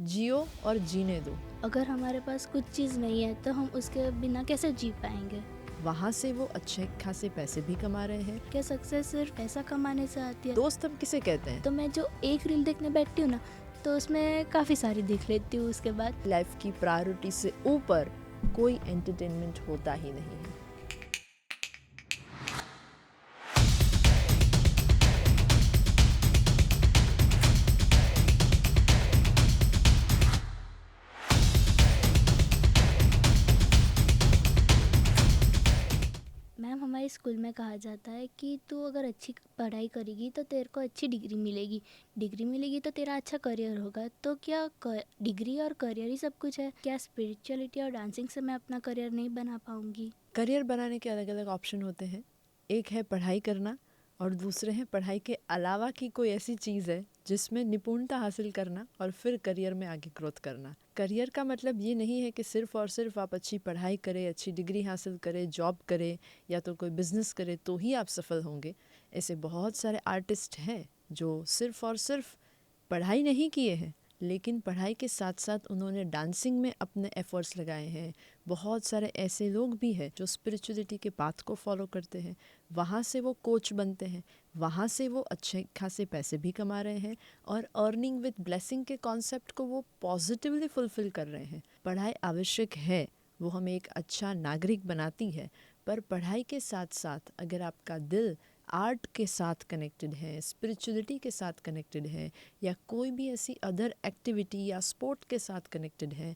जियो और जीने दो। अगर हमारे पास कुछ चीज़ नहीं है तो हम उसके बिना कैसे जी पाएंगे? वहाँ से वो अच्छे खासे पैसे भी कमा रहे हैं। क्या सक्सेस सिर्फ पैसा कमाने से आती है? दोस्त हम किसे कहते हैं? तो मैं जो एक रील देखने बैठती हूँ ना, तो उसमें काफ़ी सारी देख लेती हूँ उसके बाद। लाइफ की प्रायोरिटी से ऊपर कोई एंटरटेनमेंट होता ही नहीं है। मैम, हमारे स्कूल में कहा जाता है कि तू अगर अच्छी पढ़ाई करेगी तो तेरे को अच्छी डिग्री मिलेगी, डिग्री मिलेगी तो तेरा अच्छा करियर होगा। तो क्या डिग्री और करियर ही सब कुछ है? क्या स्पिरिचुअलिटी और डांसिंग से मैं अपना करियर नहीं बना पाऊंगी? करियर बनाने के अलग अलग ऑप्शन होते हैं। एक है पढ़ाई करना और दूसरे हैं पढ़ाई के अलावा की कोई ऐसी चीज़ है जिसमें निपुणता हासिल करना और फिर करियर में आगे ग्रोथ करना। करियर का मतलब ये नहीं है कि सिर्फ और सिर्फ आप अच्छी पढ़ाई करें, अच्छी डिग्री हासिल करें, जॉब करें या तो कोई बिजनेस करें तो ही आप सफल होंगे। ऐसे बहुत सारे आर्टिस्ट हैं जो सिर्फ और सिर्फ पढ़ाई नहीं किए हैं, लेकिन पढ़ाई के साथ साथ उन्होंने डांसिंग में अपने एफर्ट्स लगाए हैं। बहुत सारे ऐसे लोग भी हैं जो स्पिरिचुअलिटी के पाथ को फॉलो करते हैं, वहाँ से वो कोच बनते हैं, वहाँ से वो अच्छे खासे पैसे भी कमा रहे हैं और अर्निंग विद ब्लेसिंग के कॉन्सेप्ट को वो पॉजिटिवली फुलफिल कर रहे हैं। पढ़ाई आवश्यक है, वो हमें एक अच्छा नागरिक बनाती है, पर पढ़ाई के साथ साथ अगर आपका दिल आर्ट के साथ कनेक्टेड है, स्पिरिचुअलिटी के साथ कनेक्टेड है या कोई भी ऐसी अदर एक्टिविटी या स्पोर्ट के साथ कनेक्टेड है,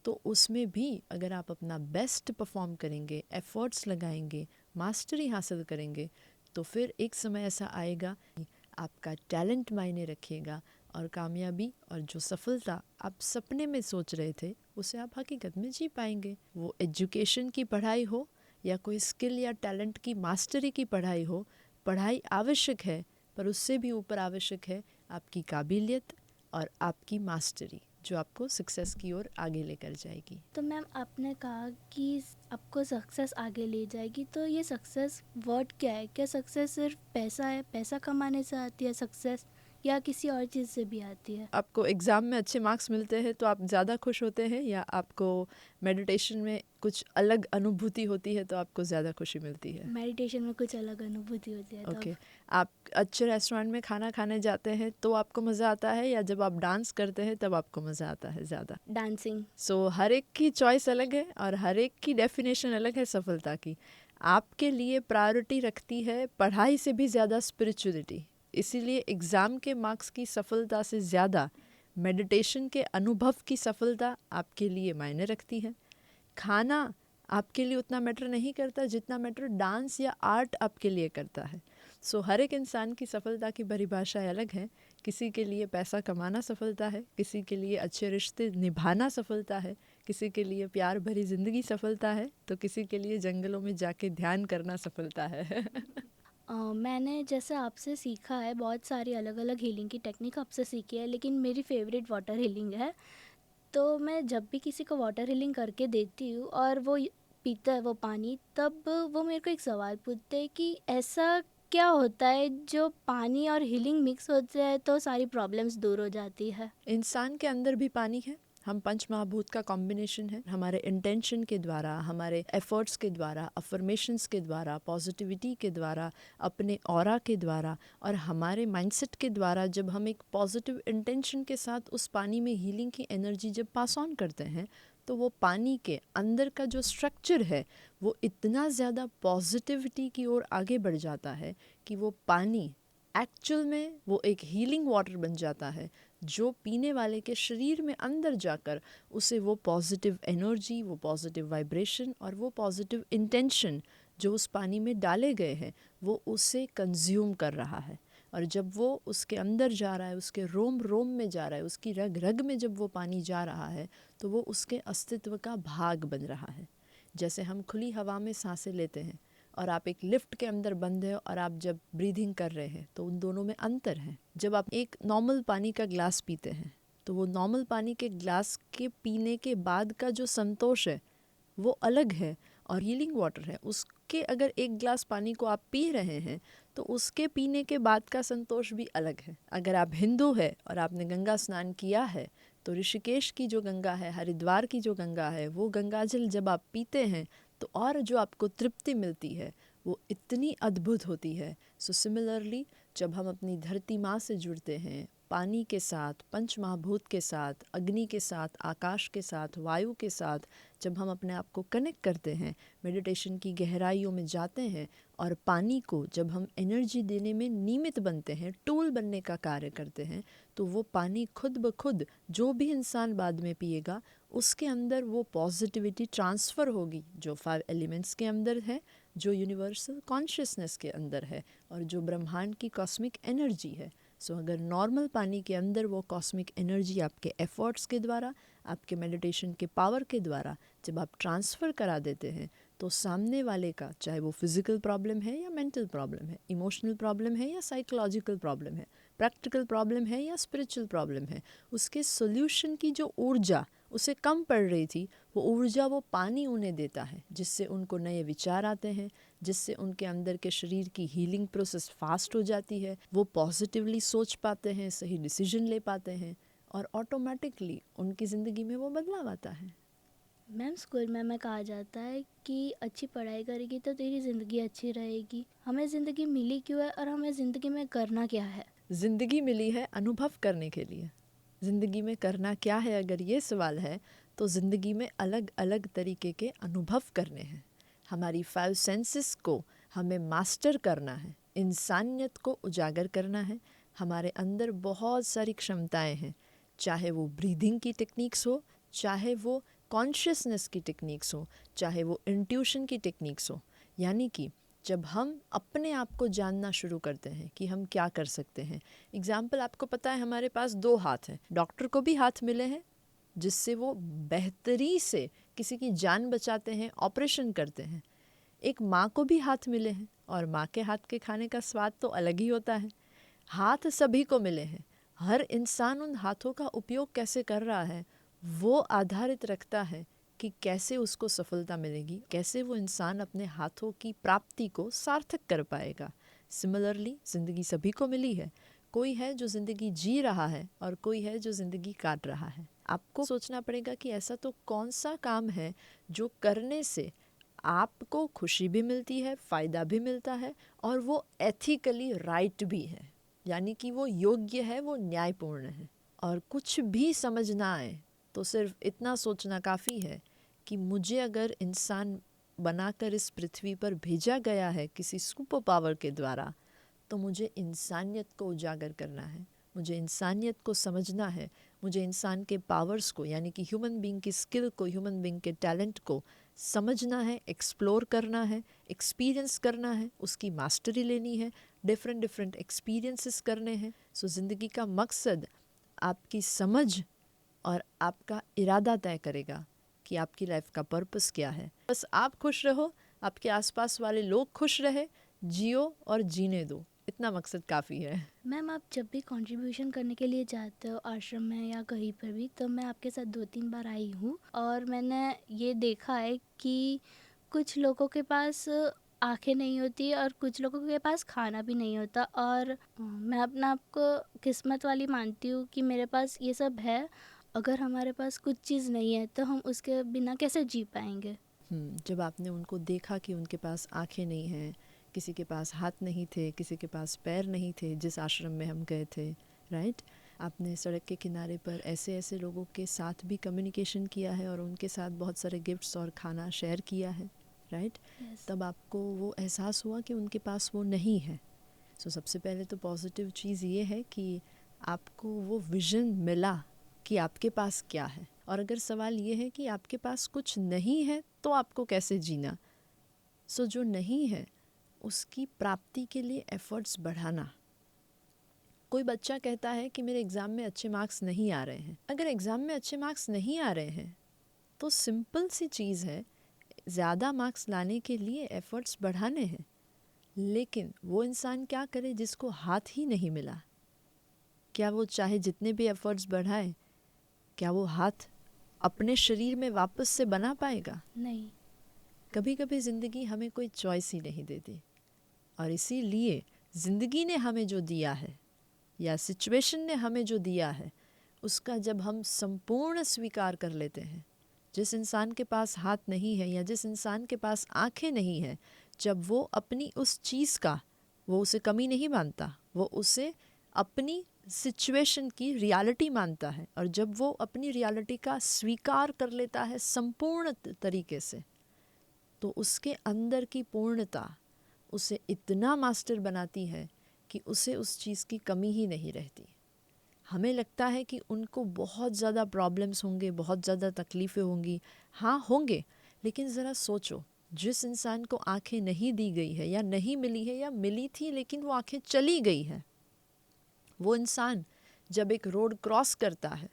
तो उसमें भी अगर आप अपना बेस्ट परफॉर्म करेंगे, एफर्ट्स लगाएंगे, मास्टरी हासिल करेंगे, तो फिर एक समय ऐसा आएगा कि आपका टैलेंट मायने रखिएगा और कामयाबी और जो सफलता आप सपने में सोच रहे थे उसे आप हकीकत में जी पाएंगे। वो एजुकेशन की पढ़ाई हो या कोई स्किल या टैलेंट की मास्टरी की पढ़ाई हो, पढ़ाई आवश्यक है, पर उससे भी ऊपर आवश्यक है आपकी काबिलियत और आपकी मास्टरी जो आपको सक्सेस की ओर आगे लेकर जाएगी। तो मैम, आपने कहा कि आपको सक्सेस आगे ले जाएगी, तो ये सक्सेस वर्ड क्या है? क्या सक्सेस सिर्फ पैसा है, पैसा कमाने से आती है सक्सेस, या किसी और चीज़ से भी आती है? आपको एग्ज़ाम में अच्छे मार्क्स मिलते हैं तो आप ज़्यादा खुश होते हैं, या आपको मेडिटेशन में कुछ अलग अनुभूति होती है तो आपको ज़्यादा खुशी मिलती है? मेडिटेशन में कुछ अलग अनुभूति होती है ओके, तब। आप अच्छे रेस्टोरेंट में खाना खाने जाते हैं तो आपको मज़ा आता है, या जब आप डांस करते हैं तब आपको मज़ा आता है ज़्यादा? डांसिंग। सो हर एक की चॉइस अलग है और हर एक की डेफिनेशन अलग है सफलता की। आपके लिए प्रायोरिटी रखती है पढ़ाई से भी ज़्यादा स्पिरिचुअलिटी, इसीलिए एग्ज़ाम के मार्क्स की सफलता से ज़्यादा मेडिटेशन के अनुभव की सफलता आपके लिए मायने रखती है। खाना आपके लिए उतना मैटर नहीं करता जितना मैटर डांस या आर्ट आपके लिए करता है। सो हर एक इंसान की सफलता की परिभाषा अलग है। किसी के लिए पैसा कमाना सफलता है, किसी के लिए अच्छे रिश्ते निभाना सफलता है, किसी के लिए प्यार भरी ज़िंदगी सफलता है, तो किसी के लिए जंगलों में जाके ध्यान करना सफलता है। मैंने जैसे आपसे सीखा है, बहुत सारी अलग अलग हीलिंग की टेक्निक आपसे सीखी है, लेकिन मेरी फेवरेट वाटर हीलिंग है। तो मैं जब भी किसी को वाटर हीलिंग करके देती हूँ और वो पीता है वो पानी, तब वो मेरे को एक सवाल पूछते हैं कि ऐसा क्या होता है जो पानी और हीलिंग मिक्स होते हैं तो सारी प्रॉब्लम्स दूर हो जाती है? इंसान के अंदर भी पानी है, हम पंच महाभूत का कॉम्बिनेशन है। हमारे इंटेंशन के द्वारा, हमारे एफर्ट्स के द्वारा, अफर्मेशंस के द्वारा, पॉजिटिविटी के द्वारा, अपने ऑरा के द्वारा और हमारे माइंडसेट के द्वारा जब हम एक पॉजिटिव इंटेंशन के साथ उस पानी में हीलिंग की एनर्जी जब पास ऑन करते हैं, तो वो पानी के अंदर का जो स्ट्रक्चर है वो इतना ज़्यादा पॉजिटिविटी की ओर आगे बढ़ जाता है कि वो पानी एक्चुअल में वो एक हीलिंग वाटर बन जाता है, जो पीने वाले के शरीर में अंदर जाकर उसे वो पॉजिटिव एनर्जी, वो पॉजिटिव वाइब्रेशन और वो पॉजिटिव इंटेंशन जो उस पानी में डाले गए हैं वो उसे कंज्यूम कर रहा है। और जब वो उसके अंदर जा रहा है, उसके रोम रोम में जा रहा है, उसकी रग रग में जब वो पानी जा रहा है, तो वो उसके अस्तित्व का भाग बन रहा है। जैसे हम खुली हवा में सांसें लेते हैं और आप एक लिफ्ट के अंदर बंद है और आप जब ब्रीदिंग कर रहे हैं तो उन दोनों में अंतर है। जब आप एक नॉर्मल पानी का ग्लास पीते हैं तो वो नॉर्मल पानी के ग्लास के पीने के बाद का जो संतोष है वो अलग है, और हीलिंग वाटर है उसके अगर एक गिलास पानी को आप पी रहे हैं तो उसके पीने के बाद का संतोष भी अलग है। अगर आप हिंदू है और आपने गंगा स्नान किया है तो ऋषिकेश की जो गंगा है, हरिद्वार की जो गंगा है, वो गंगा जल जब आप पीते हैं तो और जो आपको तृप्ति मिलती है वो इतनी अद्भुत होती है। सो सिमिलरली जब हम अपनी धरती माँ से जुड़ते हैं, पानी के साथ, पंच महाभूत के साथ, अग्नि के साथ, आकाश के साथ, वायु के साथ, जब हम अपने आप को कनेक्ट करते हैं, मेडिटेशन की गहराइयों में जाते हैं और पानी को जब हम एनर्जी देने में निमित्त बनते हैं, टूल बनने का कार्य करते हैं, तो वो पानी खुद ब खुद जो भी इंसान बाद में पिएगा उसके अंदर वो पॉजिटिविटी ट्रांसफ़र होगी जो 5 एलिमेंट्स के अंदर है, जो यूनिवर्सल कॉन्शियसनेस के अंदर है और जो ब्रह्मांड की कॉस्मिक एनर्जी है। सो अगर नॉर्मल पानी के अंदर वो कॉस्मिक एनर्जी आपके एफर्ट्स के द्वारा, आपके मेडिटेशन के पावर के द्वारा जब आप ट्रांसफ़र करा देते हैं तो सामने वाले का, चाहे वो फिज़िकल प्रॉब्लम है या मेंटल प्रॉब्लम है, इमोशनल प्रॉब्लम है या साइकोलॉजिकल प्रॉब्लम है, प्रैक्टिकल प्रॉब्लम है या स्पिरिचुअल प्रॉब्लम है, उसके सॉल्यूशन की जो ऊर्जा उसे कम पड़ रही थी वो ऊर्जा वो पानी उन्हें देता है, जिससे उनको नए विचार आते हैं, जिससे उनके अंदर के शरीर की हीलिंग प्रोसेस फास्ट हो जाती है, वो पॉजिटिवली सोच पाते हैं, सही डिसीजन ले पाते हैं और ऑटोमेटिकली उनकी ज़िंदगी में वो बदलाव आता है। मैम स्कूल में कहा जाता है कि अच्छी पढ़ाई करेगी तो तेरी ज़िंदगी अच्छी रहेगी। हमें ज़िंदगी मिली क्यों है और हमें ज़िंदगी में करना क्या है? ज़िंदगी मिली है अनुभव करने के लिए। ज़िंदगी में करना क्या है अगर ये सवाल है तो ज़िंदगी में अलग अलग तरीके के अनुभव करने हैं। हमारी 5 सेंसेस को हमें मास्टर करना है, इंसानियत को उजागर करना है। हमारे अंदर बहुत सारी क्षमताएं हैं, चाहे वो ब्रीदिंग की टेक्निक्स हो, चाहे वो कॉन्शियसनेस की टेक्निक्स हो, चाहे वो इंट्यूशन की टेक्निक्स हो। यानी कि जब हम अपने आप को जानना शुरू करते हैं कि हम क्या कर सकते हैं। एग्जाम्पल आपको पता है हमारे पास 2 हाथ हैं, डॉक्टर को भी हाथ मिले हैं जिससे वो बेहतरी से किसी की जान बचाते हैं, ऑपरेशन करते हैं। एक माँ को भी हाथ मिले हैं और माँ के हाथ के खाने का स्वाद तो अलग ही होता है। हाथ सभी को मिले हैं, हर इंसान उन हाथों का उपयोग कैसे कर रहा है वो आधारित रखता है कि कैसे उसको सफलता मिलेगी, कैसे वो इंसान अपने हाथों की प्राप्ति को सार्थक कर पाएगा। सिमिलरली ज़िंदगी सभी को मिली है, कोई है जो ज़िंदगी जी रहा है और कोई है जो ज़िंदगी काट रहा है। आपको सोचना पड़ेगा कि ऐसा तो कौन सा काम है जो करने से आपको खुशी भी मिलती है, फ़ायदा भी मिलता है और वो एथिकली राइट भी है, यानी कि वो योग्य है, वो न्यायपूर्ण है। और कुछ भी समझ ना आए तो सिर्फ इतना सोचना काफ़ी है कि मुझे अगर इंसान बनाकर इस पृथ्वी पर भेजा गया है किसी सुपर पावर के द्वारा, तो मुझे इंसानियत को उजागर करना है, मुझे इंसानियत को समझना है, मुझे इंसान के पावर्स को, यानी कि ह्यूमन बीइंग की स्किल को, ह्यूमन बीइंग के टैलेंट को समझना है, एक्सप्लोर करना है, एक्सपीरियंस करना है, उसकी मास्टरी लेनी है, डिफरेंट एक्सपीरियंसेस करने हैं। सो ज़िंदगी का मकसद आपकी समझ और आपका इरादा तय करेगा कि आपकी लाइफ का पर्पस क्या है। बस आप खुश रहो, आपके आसपास वाले लोग खुश रहे, जियो और जीने दो, इतना मकसद काफ़ी है। मैम आप जब भी कंट्रीब्यूशन करने के लिए जाते हो आश्रम में या कहीं पर भी, तो मैं आपके साथ 2-3 बार आई हूँ और मैंने ये देखा है कि कुछ लोगों के पास आँखें नहीं होती और कुछ लोगों के पास खाना भी नहीं होता और मैं अपना आपको किस्मत वाली मानती हूँ कि मेरे पास ये सब है। अगर हमारे पास कुछ चीज़ नहीं है तो हम उसके बिना कैसे जी पाएंगे? जब आपने उनको देखा कि उनके पास आंखें नहीं हैं, किसी के पास हाथ नहीं थे, किसी के पास पैर नहीं थे, जिस आश्रम में हम गए थे, राइट, आपने सड़क के किनारे पर ऐसे ऐसे लोगों के साथ भी कम्युनिकेशन किया है और उनके साथ बहुत सारे गिफ्ट्स और खाना शेयर किया है, राइट। Yes. तब आपको वो एहसास हुआ कि उनके पास वो नहीं है। सो सबसे पहले तो पॉजिटिव चीज़ ये है कि आपको वो विज़न मिला कि आपके पास क्या है। और अगर सवाल ये है कि आपके पास कुछ नहीं है तो आपको कैसे जीना, सो जो नहीं है उसकी प्राप्ति के लिए एफर्ट्स बढ़ाना। कोई बच्चा कहता है कि मेरे एग्ज़ाम में अच्छे मार्क्स नहीं आ रहे हैं। अगर एग्ज़ाम में अच्छे मार्क्स नहीं आ रहे हैं तो सिंपल सी चीज़ है, ज़्यादा मार्क्स लाने के लिए एफर्ट्स बढ़ाने हैं। लेकिन वो इंसान क्या करे जिसको हाथ ही नहीं मिला? क्या वो चाहे जितने भी एफर्ट्स बढ़ाए, क्या वो हाथ अपने शरीर में वापस से बना पाएगा? नहीं। कभी कभी ज़िंदगी हमें कोई चॉइस ही नहीं देती और इसीलिए ज़िंदगी ने हमें जो दिया है या सिचुएशन ने हमें जो दिया है उसका जब हम संपूर्ण स्वीकार कर लेते हैं, जिस इंसान के पास हाथ नहीं है या जिस इंसान के पास आंखें नहीं है, जब वो अपनी उस चीज़ का, वो उसे कमी नहीं मानता, वो उसे अपनी सिचुएशन की रियलिटी मानता है, और जब वो अपनी रियलिटी का स्वीकार कर लेता है संपूर्ण तरीके से, तो उसके अंदर की पूर्णता उसे इतना मास्टर बनाती है कि उसे उस चीज़ की कमी ही नहीं रहती। हमें लगता है कि उनको बहुत ज़्यादा प्रॉब्लम्स होंगे, बहुत ज़्यादा तकलीफ़ें होंगी। हाँ होंगे, लेकिन ज़रा सोचो, जिस इंसान को आंखें नहीं दी गई है या नहीं मिली है या मिली थी लेकिन वो आंखें चली गई है, वो इंसान जब एक रोड क्रॉस करता है,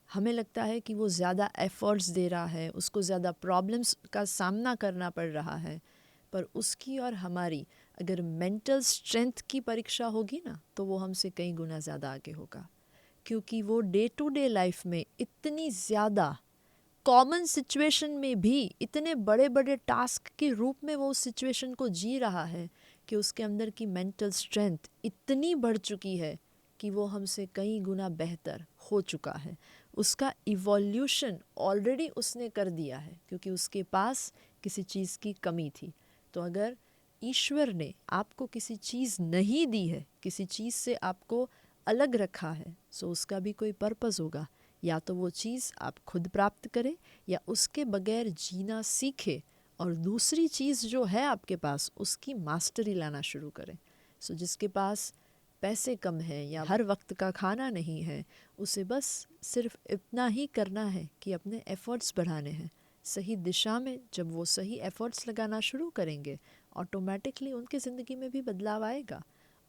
हमें लगता है कि वो ज़्यादा एफ़र्ट्स दे रहा है, उसको ज़्यादा प्रॉब्लम्स का सामना करना पड़ रहा है। पर उसकी और हमारी अगर मेंटल स्ट्रेंथ की परीक्षा होगी ना, तो वो हमसे कई गुना ज़्यादा आगे होगा, क्योंकि वो डे टू डे लाइफ में इतनी ज़्यादा कॉमन सिचुएशन में भी इतने बड़े बड़े टास्क के रूप में वो उस सिचुएशन को जी रहा है कि उसके अंदर की मेंटल स्ट्रेंथ इतनी बढ़ चुकी है कि वो हमसे कई गुना बेहतर हो चुका है। उसका इवोल्यूशन ऑलरेडी उसने कर दिया है, क्योंकि उसके पास किसी चीज़ की कमी थी। तो अगर ईश्वर ने आपको किसी चीज़ नहीं दी है, किसी चीज़ से आपको अलग रखा है, सो उसका भी कोई पर्पस होगा। या तो वो चीज़ आप खुद प्राप्त करें या उसके बगैर जीना सीखे और दूसरी चीज़ जो है आपके पास उसकी मास्टरी लाना शुरू करें। सो जिसके पास पैसे कम हैं या हर वक्त का खाना नहीं है, उसे बस सिर्फ इतना ही करना है कि अपने एफ़र्ट्स बढ़ाने हैं सही दिशा में। जब वो सही एफ़र्ट्स लगाना शुरू करेंगे, ऑटोमेटिकली उनके ज़िंदगी में भी बदलाव आएगा।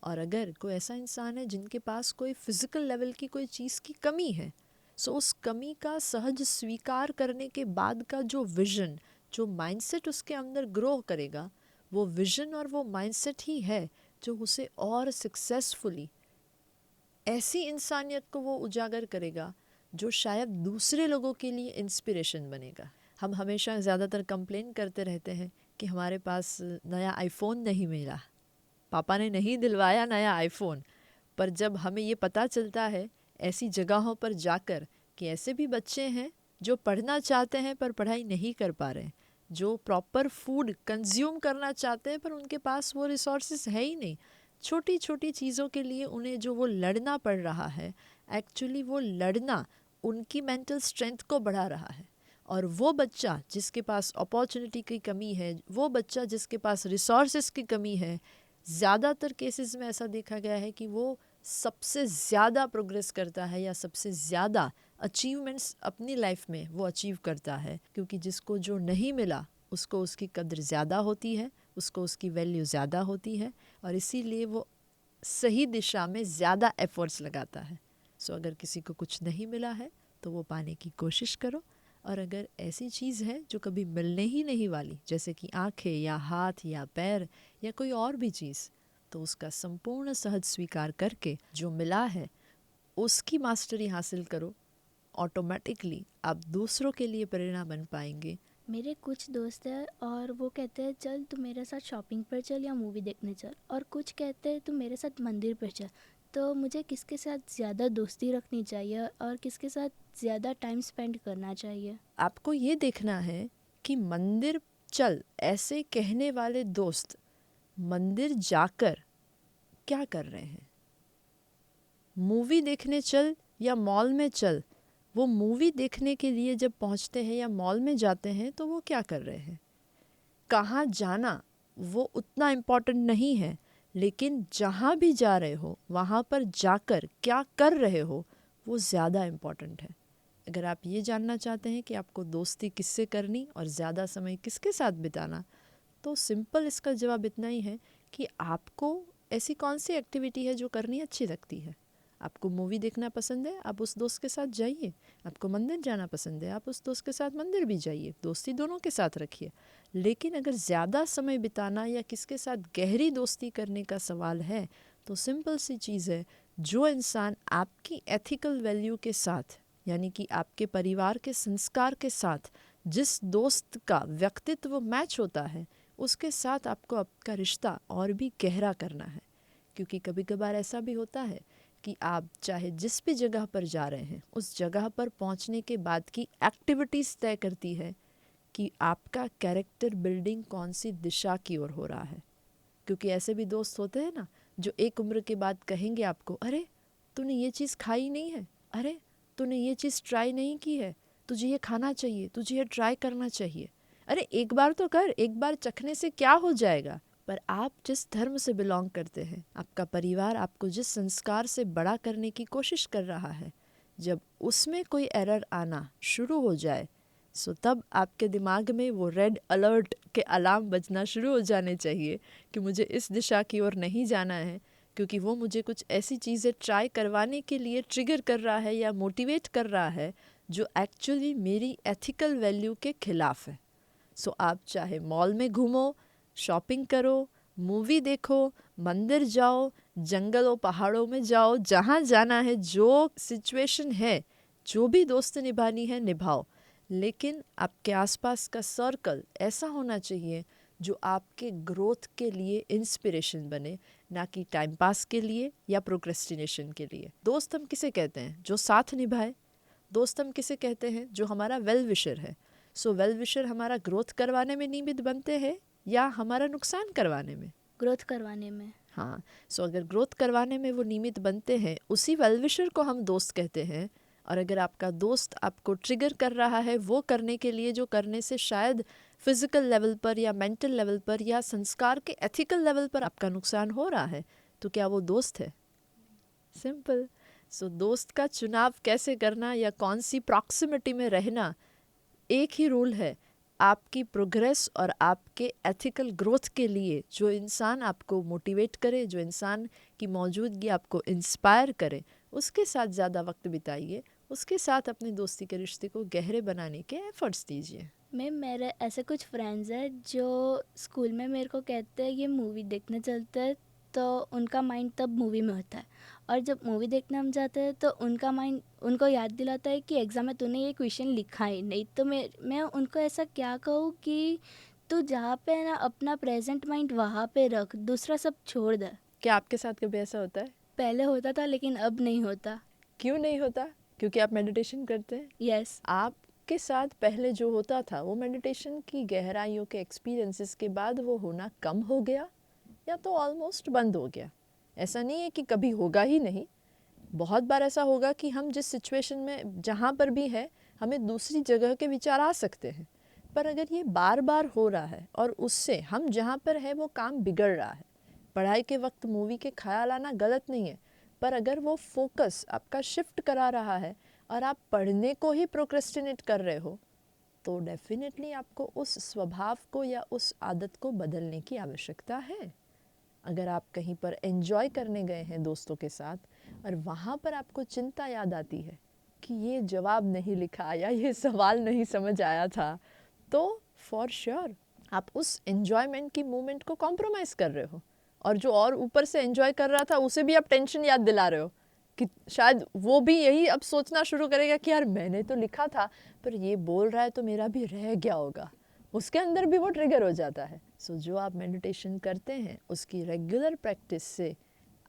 और अगर कोई ऐसा इंसान है जिनके पास कोई फिज़िकल लेवल की कोई चीज़ की कमी है, सो उस कमी का सहज स्वीकार करने के बाद का जो विज़न, जो माइंडसेट उसके अंदर ग्रो करेगा, वो विज़न और वो माइंडसेट ही है जो उसे और सक्सेसफुली ऐसी इंसानियत को वो उजागर करेगा जो शायद दूसरे लोगों के लिए इंस्पिरेशन बनेगा। हम हमेशा ज़्यादातर कंप्लेन करते रहते हैं कि हमारे पास नया आईफोन नहीं मिला, पापा ने नहीं दिलवाया नया आईफोन। पर जब हमें ये पता चलता है ऐसी जगहों पर जाकर कि ऐसे भी बच्चे हैं जो पढ़ना चाहते हैं पर पढ़ाई नहीं कर पा रहे हैं, जो प्रॉपर फूड कंज्यूम करना चाहते हैं पर उनके पास वो रिसोर्सेज है ही नहीं, छोटी छोटी चीज़ों के लिए उन्हें जो वो लड़ना पड़ रहा है, एक्चुअली वो लड़ना उनकी मेंटल स्ट्रेंथ को बढ़ा रहा है। और वो बच्चा जिसके पास अपॉर्चुनिटी की कमी है, वो बच्चा जिसके पास रिसोर्सेज की कमी है, ज़्यादातर केसेस में ऐसा देखा गया है कि वो सबसे ज़्यादा प्रोग्रेस करता है या सबसे ज़्यादा अचीवमेंट्स अपनी लाइफ में वो अचीव करता है, क्योंकि जिसको जो नहीं मिला उसको उसकी कद्र ज़्यादा होती है, उसको उसकी वैल्यू ज़्यादा होती है, और इसीलिए वो सही दिशा में ज़्यादा एफ़र्ट्स लगाता है। सो अगर किसी को कुछ नहीं मिला है तो वो पाने की कोशिश करो, और अगर ऐसी चीज़ है जो कभी मिलने ही नहीं वाली, जैसे कि आँखें या हाथ या पैर या कोई और भी चीज़, तो उसका संपूर्ण सहज स्वीकार करके जो मिला है उसकी मास्टरी हासिल करो। ऑटोमेटिकली आप दूसरों के लिए प्रेरणा बन पाएंगे। मेरे कुछ दोस्त हैं और वो कहते हैं चल तू मेरे साथ शॉपिंग पर चल या मूवी देखने चल, और कुछ कहते हैं तू मेरे साथ मंदिर पर चल। तो मुझे किसके साथ ज़्यादा दोस्ती रखनी चाहिए और किसके साथ ज़्यादा टाइम स्पेंड करना चाहिए? आपको ये देखना है कि मंदिर चल ऐसे कहने वाले दोस्त मंदिर जाकर क्या कर रहे हैं। मूवी देखने चल या मॉल में चल, वो मूवी देखने के लिए जब पहुंचते हैं या मॉल में जाते हैं तो वो क्या कर रहे हैं। कहाँ जाना वो उतना इम्पोर्टेंट नहीं है, लेकिन जहाँ भी जा रहे हो वहाँ पर जाकर क्या कर रहे हो वो ज़्यादा इम्पोर्टेंट है। अगर आप ये जानना चाहते हैं कि आपको दोस्ती किससे करनी और ज़्यादा समय किसके साथ बिताना, तो सिंपल इसका जवाब इतना ही है कि आपको ऐसी कौन सी एक्टिविटी है जो करनी अच्छी लगती है। आपको मूवी देखना पसंद है, आप उस दोस्त के साथ जाइए। आपको मंदिर जाना पसंद है, आप उस दोस्त के साथ मंदिर भी जाइए। दोस्ती दोनों के साथ रखिए। लेकिन अगर ज़्यादा समय बिताना या किसके साथ गहरी दोस्ती करने का सवाल है, तो सिंपल सी चीज़ है, जो इंसान आपकी एथिकल वैल्यू के साथ, यानी कि आपके परिवार के संस्कार के साथ जिस दोस्त का व्यक्तित्व मैच होता है, उसके साथ आपको आपका रिश्ता और भी गहरा करना है। क्योंकि कभी कभार ऐसा भी होता है कि आप चाहे जिस भी जगह पर जा रहे हैं उस जगह पर पहुंचने के बाद की एक्टिविटीज़ तय करती है कि आपका कैरेक्टर बिल्डिंग कौन सी दिशा की ओर हो रहा है। क्योंकि ऐसे भी दोस्त होते हैं ना जो एक उम्र के बाद कहेंगे आपको, अरे तूने ये चीज़ खाई नहीं है, अरे तूने ये चीज़ ट्राई नहीं की है, तुझे ये खाना चाहिए, तुझे ये ट्राई करना चाहिए, अरे एक बार तो कर, एक बार चखने से क्या हो जाएगा। पर आप जिस धर्म से बिलोंग करते हैं, आपका परिवार आपको जिस संस्कार से बड़ा करने की कोशिश कर रहा है, जब उसमें कोई एरर आना शुरू हो जाए सो तब आपके दिमाग में वो रेड अलर्ट के अलार्म बजना शुरू हो जाने चाहिए कि मुझे इस दिशा की ओर नहीं जाना है, क्योंकि वो मुझे कुछ ऐसी चीज़ें ट्राई करवाने के लिए ट्रिगर कर रहा है या मोटिवेट कर रहा है जो एक्चुअली मेरी एथिकल वैल्यू के खिलाफ है। सो आप चाहे मॉल में घूमो, शॉपिंग करो, मूवी देखो, मंदिर जाओ, जंगलों पहाड़ों में जाओ, जहाँ जाना है, जो सिचुएशन है, जो भी दोस्त निभानी है निभाओ, लेकिन आपके आसपास का सर्कल ऐसा होना चाहिए जो आपके ग्रोथ के लिए इंस्पिरेशन बने, ना कि टाइम पास के लिए या प्रोक्रेस्टिनेशन के लिए। दोस्त हम किसे कहते हैं? जो साथ निभाए। दोस्त हम किसे कहते हैं? जो हमारा वेल विशर है। सो वेल विशर हमारा ग्रोथ करवाने में निमित्त बनते हैं या हमारा नुकसान करवाने में? ग्रोथ करवाने में। हाँ, सो अगर ग्रोथ करवाने में वो निमित्त बनते हैं, उसी वेल विशर को हम दोस्त कहते हैं। और अगर आपका दोस्त आपको ट्रिगर कर रहा है वो करने के लिए जो करने से शायद फिजिकल लेवल पर या मेंटल लेवल पर या संस्कार के एथिकल लेवल पर आपका नुकसान हो रहा है, तो क्या वो दोस्त है? सिंपल। सो दोस्त का चुनाव कैसे करना या कौन सी प्रॉक्सिमिटी में रहना, एक ही रूल है, आपकी प्रोग्रेस और आपके एथिकल ग्रोथ के लिए जो इंसान आपको मोटिवेट करे, जो इंसान की मौजूदगी आपको इंस्पायर करे, उसके साथ ज़्यादा वक्त बिताइए, उसके साथ अपने दोस्ती के रिश्ते को गहरे बनाने के एफर्ट्स दीजिए। मैम मेरे ऐसे कुछ फ्रेंड्स हैं जो स्कूल में मेरे को कहते हैं ये मूवी देखने चलते हैं, तो उनका माइंड तब मूवी में होता है, और जब मूवी देखने हम जाते हैं तो उनका माइंड उनको याद दिलाता है कि एग्ज़ाम में तूने ये क्वेश्चन लिखा ही नहीं। तो मैं उनको ऐसा क्या कहूँ कि तू जहाँ पे है ना अपना प्रेजेंट माइंड वहाँ पे रख, दूसरा सब छोड़ दे। क्या आपके साथ कभी ऐसा होता है? पहले होता था लेकिन अब नहीं होता। क्यों नहीं होता? क्योंकि आप मेडिटेशन करते हैं। यस। आपके साथ पहले जो होता था वो मेडिटेशन की गहराइयों के एक्सपीरियंसेस के बाद वो होना कम हो गया या तो ऑलमोस्ट बंद हो गया। ऐसा नहीं है कि कभी होगा ही नहीं, बहुत बार ऐसा होगा कि हम जिस सिचुएशन में जहाँ पर भी है हमें दूसरी जगह के विचार आ सकते हैं। पर अगर ये बार बार हो रहा है और उससे हम जहाँ पर है वो काम बिगड़ रहा है, पढ़ाई के वक्त मूवी के ख्याल आना गलत नहीं है, पर अगर वो फोकस आपका शिफ्ट करा रहा है और आप पढ़ने को ही प्रोक्रेस्टिनेट कर रहे हो, तो डेफिनेटली आपको उस स्वभाव को या उस आदत को बदलने की आवश्यकता है। अगर आप कहीं पर एंजॉय करने गए हैं दोस्तों के साथ और वहाँ पर आपको चिंता याद आती है कि ये जवाब नहीं लिखा या ये सवाल नहीं समझ आया था, तो फॉर श्योर आप उस एन्जॉयमेंट की मोमेंट को कॉम्प्रोमाइज़ कर रहे हो, और जो और ऊपर से एंजॉय कर रहा था उसे भी आप टेंशन याद दिला रहे हो कि शायद वो भी यही अब सोचना शुरू करेगा कि यार मैंने तो लिखा था पर ये बोल रहा है तो मेरा भी रह गया होगा, उसके अंदर भी वो ट्रिगर हो जाता है। सो जो आप मेडिटेशन करते हैं उसकी रेगुलर प्रैक्टिस से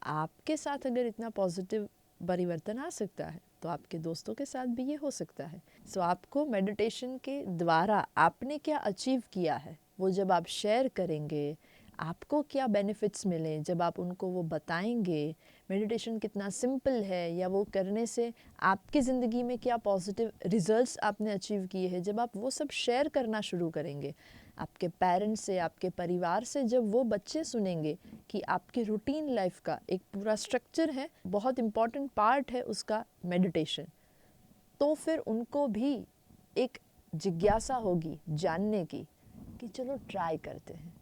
आपके साथ अगर इतना पॉजिटिव परिवर्तन आ सकता है तो आपके दोस्तों के साथ भी ये हो सकता है। सो आपको मेडिटेशन के द्वारा आपने क्या अचीव किया है वो जब आप शेयर करेंगे, आपको क्या बेनिफिट्स मिले जब आप उनको वो बताएंगे, मेडिटेशन कितना सिंपल है या वो करने से आपकी ज़िंदगी में क्या पॉजिटिव रिजल्ट्स आपने अचीव किए हैं, जब आप वो सब शेयर करना शुरू करेंगे आपके पेरेंट्स से, आपके परिवार से, जब वो बच्चे सुनेंगे कि आपकी रूटीन लाइफ का एक पूरा स्ट्रक्चर है, बहुत इम्पॉर्टेंट पार्ट है उसका मेडिटेशन, तो फिर उनको भी एक जिज्ञासा होगी जानने की कि चलो ट्राई करते हैं।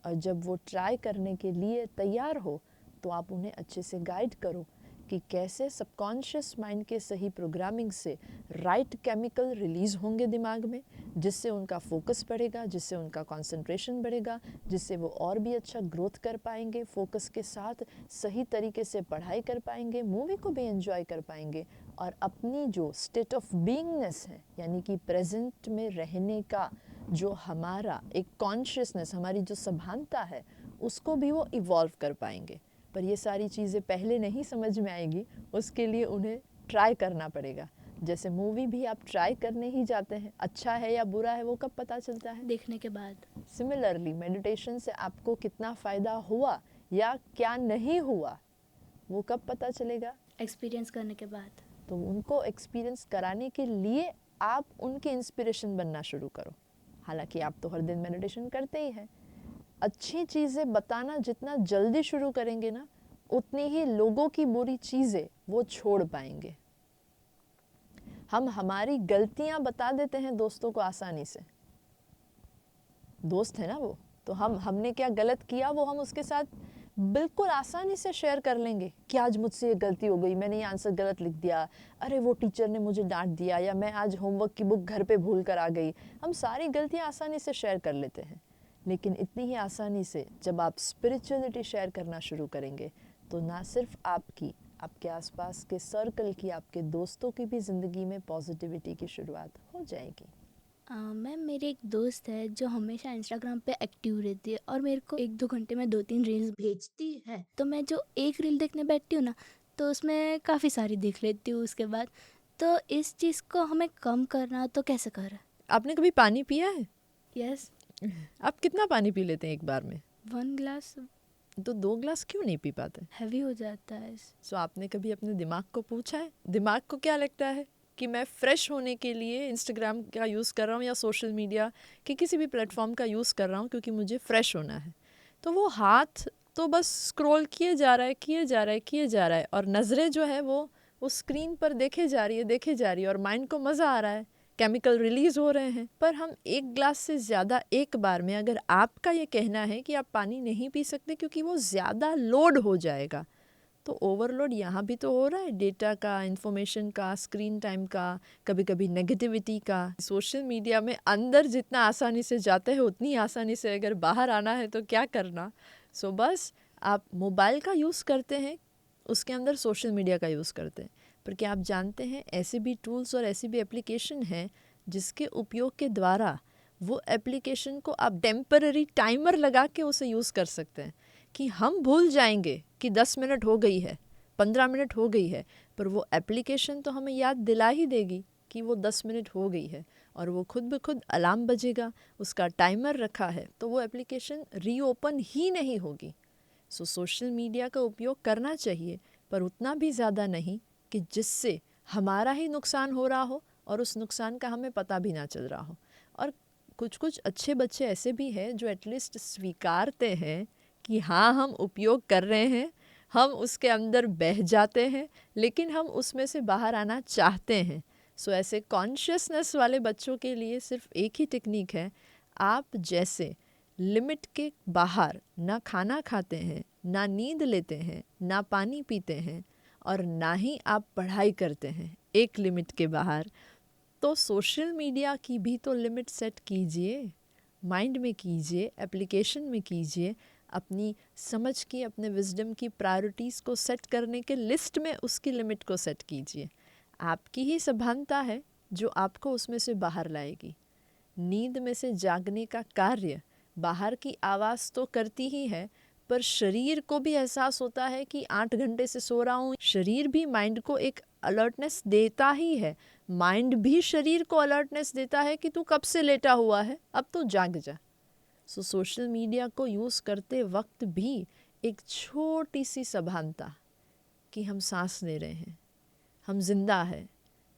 और जब वो ट्राई करने के लिए तैयार हो तो आप उन्हें अच्छे से गाइड करो कि कैसे सबकॉन्शियस माइंड के सही प्रोग्रामिंग से राइट केमिकल रिलीज़ होंगे दिमाग में, जिससे उनका फोकस बढ़ेगा, जिससे उनका कंसंट्रेशन बढ़ेगा, जिससे वो और भी अच्छा ग्रोथ कर पाएंगे, फोकस के साथ सही तरीके से पढ़ाई कर पाएंगे, मूवी को भी एंजॉय कर पाएंगे, और अपनी जो स्टेट ऑफ बीइंगनेस है यानी कि प्रेजेंट में रहने का जो हमारा एक कॉन्शियसनेस, हमारी जो सभानता है, उसको भी वो इवॉल्व कर पाएंगे। पर ये सारी चीज़ें पहले नहीं समझ में आएगी, उसके लिए उन्हें ट्राई करना पड़ेगा। जैसे मूवी भी आप ट्राई करने ही जाते हैं, अच्छा है या बुरा है वो कब पता चलता है? देखने के बाद। सिमिलरली मेडिटेशन से आपको कितना फ़ायदा हुआ या क्या नहीं हुआ वो कब पता चलेगा? एक्सपीरियंस करने के बाद। तो उनको एक्सपीरियंस कराने के लिए आप उनके इंस्पिरेशन बनना शुरू करो। हालांकि आप तो हर दिन मेडिटेशन करते ही हैं। अच्छी चीज़ें बताना जितना जल्दी शुरू करेंगे ना, उतनी ही लोगों की बुरी चीज़ें वो छोड़ पाएंगे। हम हमारी गलतियां बता देते हैं दोस्तों को आसानी से, दोस्त है ना वो, तो हमने क्या गलत किया वो हम उसके साथ बिल्कुल आसानी से शेयर कर लेंगे कि आज मुझसे ये गलती हो गई, मैंने ये आंसर गलत लिख दिया, अरे वो टीचर ने मुझे डांट दिया, या मैं आज होमवर्क की बुक घर पे भूल कर आ गई। हम सारी गलतियां आसानी से शेयर कर लेते हैं, लेकिन इतनी ही आसानी से जब आप स्पिरिचुअलिटी शेयर करना शुरू करेंगे तो ना सिर्फ आपकी, आपके आसपास के सर्कल की, आपके दोस्तों की भी ज़िंदगी में पॉजिटिविटी की शुरुआत हो जाएगी। मैम मेरी एक दोस्त है जो हमेशा इंस्टाग्राम पे एक्टिव रहती है और मेरे को 1-2 घंटे में 2-3 रील्स भेजती है। तो मैं जो एक रील देखने बैठती हूँ ना, तो उसमें काफ़ी सारी देख लेती हूँ उसके बाद। तो इस चीज़ को हमें कम करना तो कैसे करें? आपने कभी पानी पिया है? यस। आप कितना पानी पी लेते हैं एक बार में? 1 ग्लास तो 2 ग्लास क्यों नहीं पी पाते? हैवी हो जाता है। सो आपने कभी अपने दिमाग को पूछा है, दिमाग को क्या लगता है कि मैं फ़्रेश होने के लिए इंस्टाग्राम का यूज़ कर रहा हूँ या सोशल मीडिया के किसी भी प्लेटफॉर्म का यूज़ कर रहा हूँ क्योंकि मुझे फ़्रेश होना है। तो वो हाथ तो बस स्क्रॉल किए जा रहा है, किए जा रहा है, किए जा रहा है, और नज़रें जो है वो उस स्क्रीन पर देखे जा रही है, देखे जा रही है, और माइंड को मज़ा आ रहा है, केमिकल रिलीज़ हो रहे हैं। पर हम 1 ग्लास से ज़्यादा एक बार में, अगर आपका ये कहना है कि आप पानी नहीं पी सकते क्योंकि वो ज़्यादा लोड हो जाएगा, तो ओवरलोड यहाँ भी तो हो रहा है, डेटा का, इन्फॉर्मेशन का, स्क्रीन टाइम का, कभी कभी नेगेटिविटी का। सोशल मीडिया में अंदर जितना आसानी से जाते हैं उतनी आसानी से अगर बाहर आना है तो क्या करना? सो बस आप मोबाइल का यूज़ करते हैं, उसके अंदर सोशल मीडिया का यूज़ करते हैं, पर क्या आप जानते हैं ऐसे भी टूल्स और ऐसी भी एप्लीकेशन हैं जिसके उपयोग के द्वारा वो एप्लीकेशन को आप टेम्पररी टाइमर लगा के उसे यूज़ कर सकते हैं कि हम भूल जाएंगे कि 10 मिनट हो गई है, 15 मिनट हो गई है, पर वो एप्लीकेशन तो हमें याद दिला ही देगी कि वो 10 मिनट हो गई है, और वो खुद ब खुद अलार्म बजेगा, उसका टाइमर रखा है, तो वो एप्लीकेशन रीओपन ही नहीं होगी। सो सोशल मीडिया का उपयोग करना चाहिए, पर उतना भी ज़्यादा नहीं कि जिससे हमारा ही नुकसान हो रहा हो और उस नुकसान का हमें पता भी ना चल रहा हो। और कुछ कुछ अच्छे बच्चे ऐसे भी हैं जो एटलीस्ट स्वीकारते हैं कि हाँ हम उपयोग कर रहे हैं, हम उसके अंदर बह जाते हैं, लेकिन हम उसमें से बाहर आना चाहते हैं। सो ऐसे कॉन्शियसनेस वाले बच्चों के लिए सिर्फ एक ही टेक्निक है, आप जैसे लिमिट के बाहर ना खाना खाते हैं, ना नींद लेते हैं, ना पानी पीते हैं, और ना ही आप पढ़ाई करते हैं एक लिमिट के बाहर, तो सोशल मीडिया की भी तो लिमिट सेट कीजिए, माइंड में कीजिए, एप्लीकेशन में कीजिए, अपनी समझ की, अपने विजडम की प्रायोरिटीज़ को सेट करने के लिस्ट में उसकी लिमिट को सेट कीजिए। आपकी ही सभानता है जो आपको उसमें से बाहर लाएगी। नींद में से जागने का कार्य बाहर की आवाज़ तो करती ही है, पर शरीर को भी एहसास होता है कि 8 घंटे से सो रहा हूँ। शरीर भी माइंड को एक अलर्टनेस देता ही है, माइंड भी शरीर को अलर्टनेस देता है कि तू कब से लेटा हुआ है, अब तो जाग जा। सो सोशल मीडिया को यूज़ करते वक्त भी एक छोटी सी सभानता कि हम सांस ले रहे हैं, हम जिंदा है,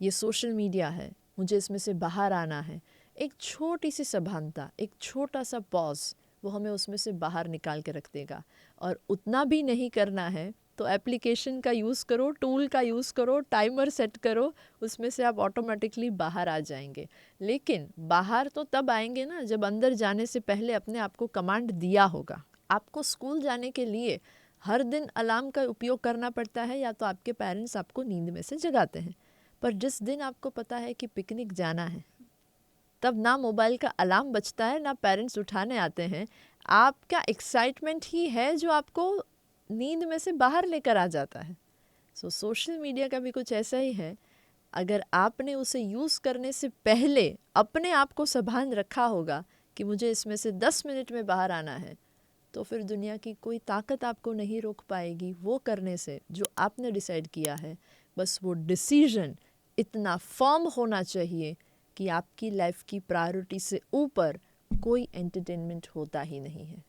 ये सोशल मीडिया है, मुझे इसमें से बाहर आना है, एक छोटी सी सभानता, एक छोटा सा पॉज, वो हमें उसमें से बाहर निकाल के रख देगा। और उतना भी नहीं करना है तो एप्लीकेशन का यूज़ करो, टूल का यूज़ करो, टाइमर सेट करो, उसमें से आप ऑटोमेटिकली बाहर आ जाएंगे। लेकिन बाहर तो तब आएंगे ना जब अंदर जाने से पहले अपने आप को कमांड दिया होगा। आपको स्कूल जाने के लिए हर दिन अलार्म का उपयोग करना पड़ता है, या तो आपके पेरेंट्स आपको नींद में से जगाते हैं, पर जिस दिन आपको पता है कि पिकनिक जाना है, तब ना मोबाइल का अलार्म बजता है, ना पेरेंट्स उठाने आते हैं, आपका एक्साइटमेंट ही है जो आपको नींद में से बाहर लेकर आ जाता है। सो सोशल मीडिया का भी कुछ ऐसा ही है, अगर आपने उसे यूज़ करने से पहले अपने आप को संभाल रखा होगा कि मुझे इसमें से 10 मिनट में बाहर आना है, तो फिर दुनिया की कोई ताकत आपको नहीं रोक पाएगी वो करने से जो आपने डिसाइड किया है। बस वो डिसीजन इतना फर्म होना चाहिए कि आपकी लाइफ की प्रायोरिटी से ऊपर कोई एंटरटेनमेंट होता ही नहीं है।